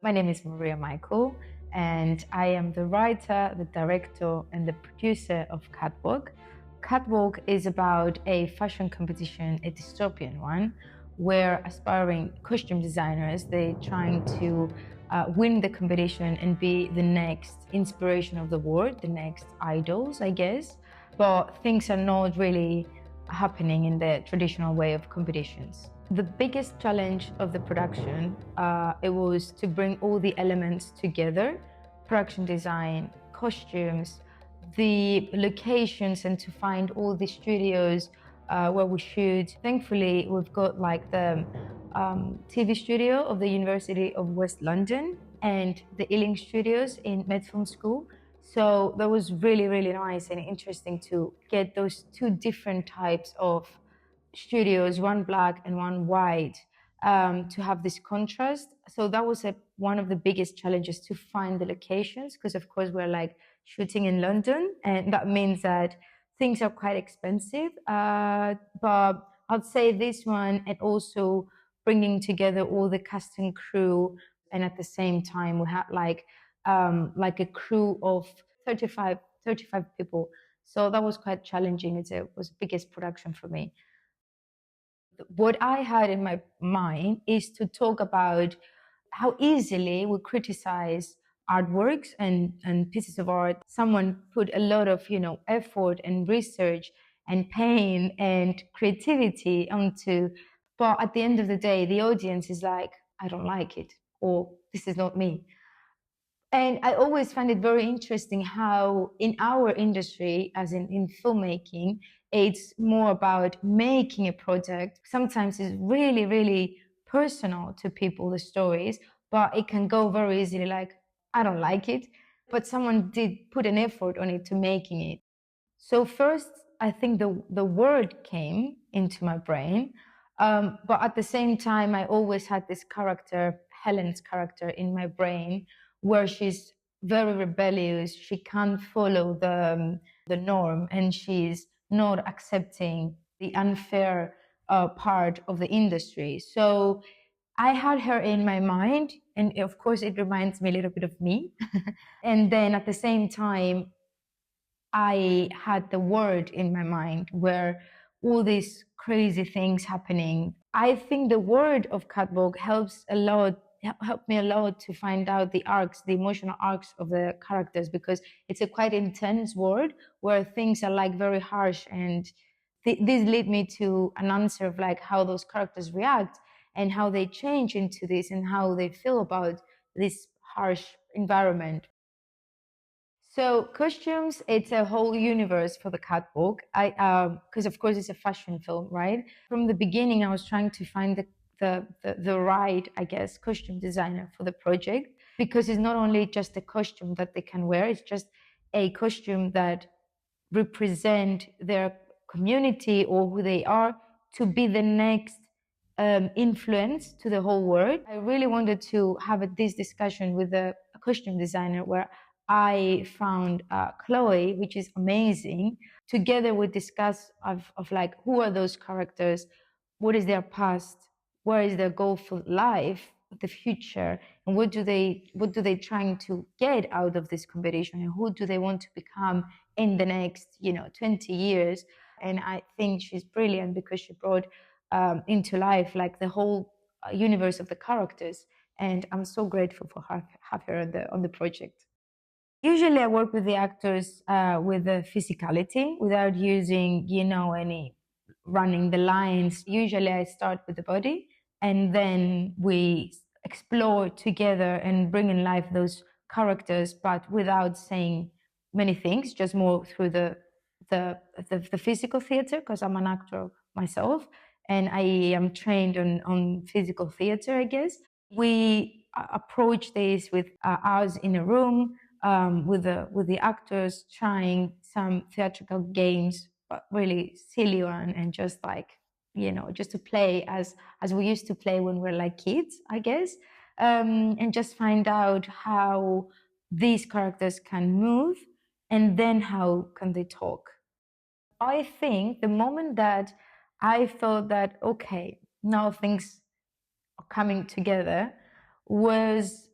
My name is Maria Michael, and I am the writer, the director, and the producer of Catwalk. Catwalk is about a fashion competition, a dystopian one, where aspiring costume designers they're trying to win the competition and be the next inspiration of the world, the next idols, I guess. But things are not really happening in the traditional way of competitions. The biggest challenge of the production, it was to bring all the elements together, production design, costumes, the locations, and to find all the studios where we shoot. Thankfully, we've got like the TV studio of the University of West London and the Ealing Studios in Med Film School. So that was really, really nice and interesting to get those two different types of studios, one black and one white, to have this contrast. So that was one of the biggest challenges to find the locations, because of course we're like shooting in London, and that means that things are quite expensive. But I'd say this one, and also bringing together all the cast and crew, and at the same time we had like a crew of 35 people. So that was quite challenging. It was the biggest production for me. What I had in my mind is to talk about how easily we criticize artworks and pieces of art. Someone put a lot of, effort and research and pain and creativity onto, but at the end of the day, the audience is like, I don't like it, or this is not me. And I always find it very interesting how in our industry, as in filmmaking, it's more about making a project. Sometimes it's really, really personal to people, the stories, but it can go very easily like, I don't like it, but someone did put an effort on it to making it. So first, I think the word came into my brain, but at the same time, I always had this character, Helen's character, in my brain, where she's very rebellious. She can't follow the norm, and she's not accepting the unfair part of the industry. So I had her in my mind, and of course, it reminds me a little bit of me. And then at the same time, I had the word in my mind where all these crazy things happening. I think the word of Catwalk helped me a lot to find out the arcs, the emotional arcs of the characters, because it's a quite intense word where things are like very harsh, and this led me to an answer of like how those characters react and how they change into this and how they feel about this harsh environment. So costumes, it's a whole universe for the Catwalk. Because of course it's a fashion film, right? From the beginning, I was trying to find the right, I guess, costume designer for the project, because it's not only just a costume that they can wear, it's just a costume that represent their community or who they are, to be the next influence to the whole world. I really wanted to have this discussion with a costume designer where I found Chloe, which is amazing. Together we discuss of like, who are those characters, what is their past, where is their goal for life, the future, and what do they trying to get out of this competition, and who do they want to become in the next 20 years. And I think she's brilliant because she brought into life like the whole universe of the characters, and I'm so grateful for have her on the project. Usually I work with the actors with the physicality without using, any running the lines. Usually I start with the body, and then we explore together and bring in life those characters, but without saying many things, just more through the physical theater, because I'm an actor myself and I am trained on physical theater, I guess. We approach this with us in a room, with the actors, trying some theatrical games, but really silly one, and just like just to play as we used to play when we were like kids, I guess, and just find out how these characters can move, and then how can they talk. I think the moment that I felt that okay, now things are coming together was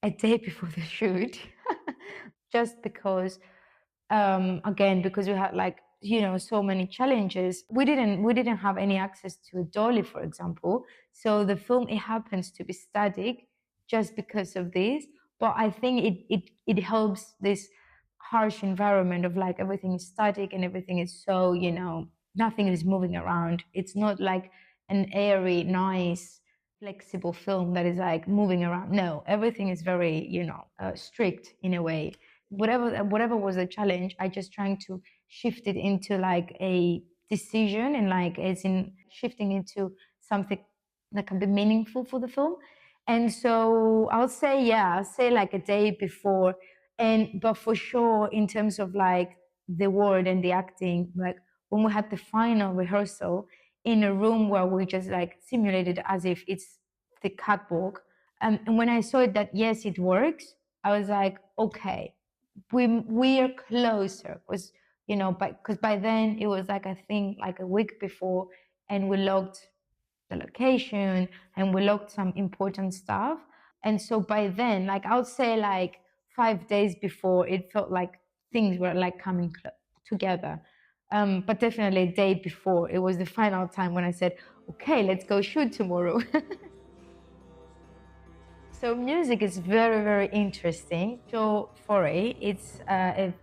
a day before the shoot, just because again, because we had like, so many challenges. We didn't have any access to a dolly, for example. So the film, it happens to be static just because of this. But I think it helps this harsh environment of like everything is static and everything is so, nothing is moving around. It's not like an airy, nice, flexible film that is like moving around. No, everything is very, strict in a way. Whatever was the challenge, I just trying to shift it into like a decision, and like as in shifting into something that can be meaningful for the film. And so I'll say, yeah, I'll say like a day before. And but for sure, in terms of like the word and the acting, like when we had the final rehearsal in a room where we just like simulated as if it's the catwalk. And when I saw it that yes, it works, I was like, okay, we are closer. Was, because by then it was like, I think like a week before, and we logged the location and we logged some important stuff. And so by then, like I would say like 5 days before, it felt like things were like coming together. But definitely a day before, it was the final time when I said, okay, let's go shoot tomorrow. So music is very, very interesting. Joe Forey, it's a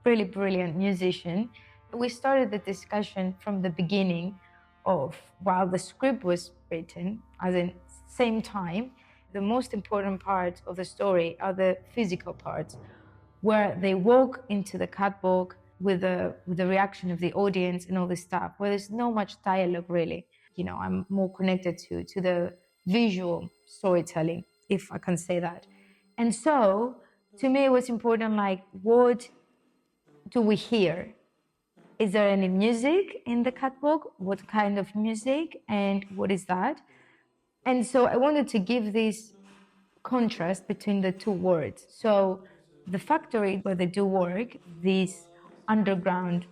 really brilliant musician. We started the discussion from the beginning of while the script was written, as in same time. The most important part of the story are the physical parts, where they walk into the catwalk with the reaction of the audience and all this stuff, where there's no much dialogue really. I'm more connected to the visual storytelling, if I can say that. And so to me it was important, like, what do we hear? Is there any music in the catwalk? What kind of music, and what is that? And so I wanted to give this contrast between the two words. So the factory where they do work, this underground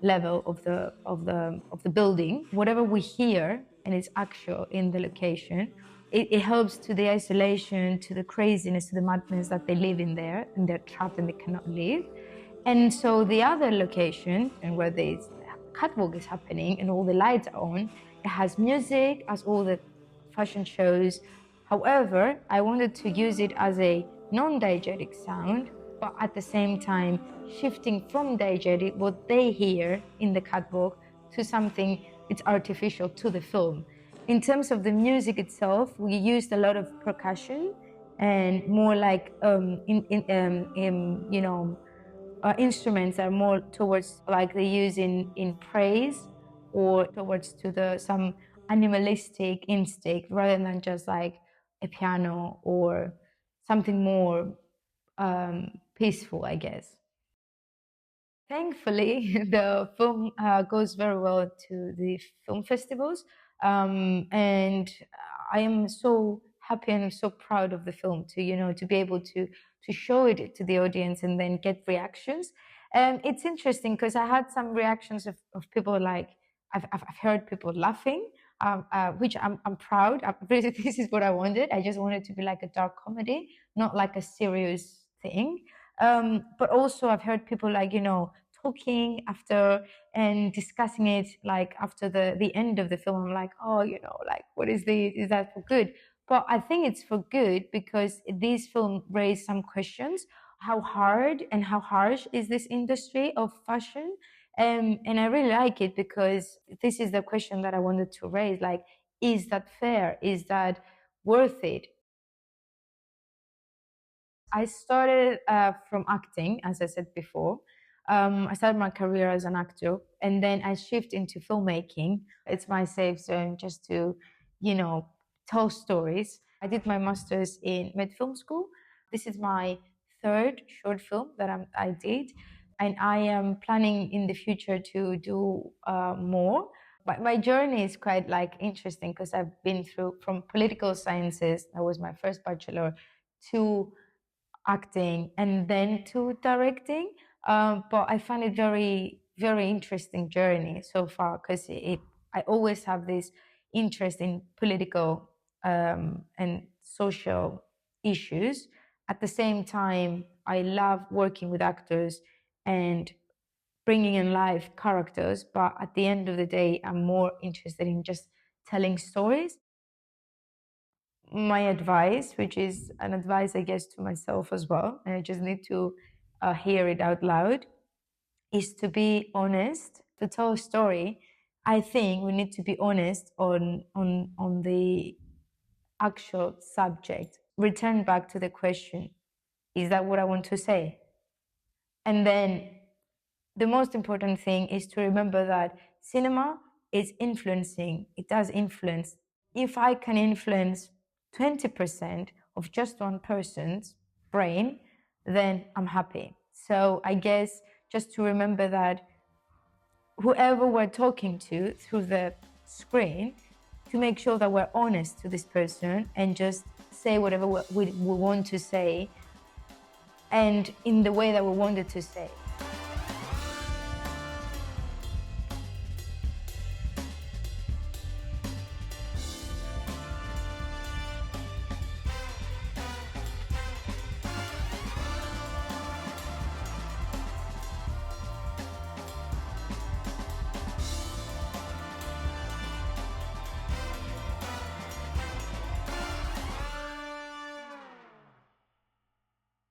level of the building, whatever we hear and it's actual in the location, it helps to the isolation, to the craziness, to the madness that they live in there, and they're trapped and they cannot leave. And so the other location, and where the catwalk is happening and all the lights are on, it has music, as all the fashion shows. However, I wanted to use it as a non-diegetic sound, but at the same time shifting from diegetic, what they hear in the catwalk, to something it's artificial to the film. In terms of the music itself, we used a lot of percussion and more like instruments are more towards like they use in praise, or towards to the some animalistic instinct, rather than just like a piano or something more peaceful, I guess. Thankfully, the film goes very well to the film festivals, and I am so happy and so proud of the film to to be able to show it to the audience and then get reactions. And it's interesting because I had some reactions of people like I've heard people laughing, which I'm proud. This is what I wanted. I just wanted to be like a dark comedy, not like a serious thing. But also I've heard people like talking after and discussing it, like after the end of the film. I'm like, oh, like, what is that for good? But I think it's for good because this film raised some questions. How hard and how harsh is this industry of fashion? And I really like it because this is the question that I wanted to raise. Like, is that fair? Is that worth it? I started from acting, as I said before. I started my career as an actor, and then I shift into filmmaking. It's my safe zone just to, you know, tell stories. I did my master's in med film school. This is my third short film that I did, and I am planning in the future to do more. But my journey is quite like interesting because I've been through from political sciences. That was my first bachelor, to acting and then to directing. But I find it very, very interesting journey so far because I always have this interest in political and social issues. At the same time, I love working with actors and bringing in live characters, but at the end of the day, I'm more interested in just telling stories. My advice, which is an advice, I guess, to myself as well, and I just need to hear it out loud, is to be honest, to tell a story. I think we need to be honest on the actual subject. Return back to the question, is that what I want to say? And then the most important thing is to remember that cinema is influencing, it does influence. If I can influence 20% of just one person's brain, then I'm happy. So I guess just to remember that whoever we're talking to through the screen, to make sure that we're honest to this person and just say whatever we want to say and in the way that we wanted to say.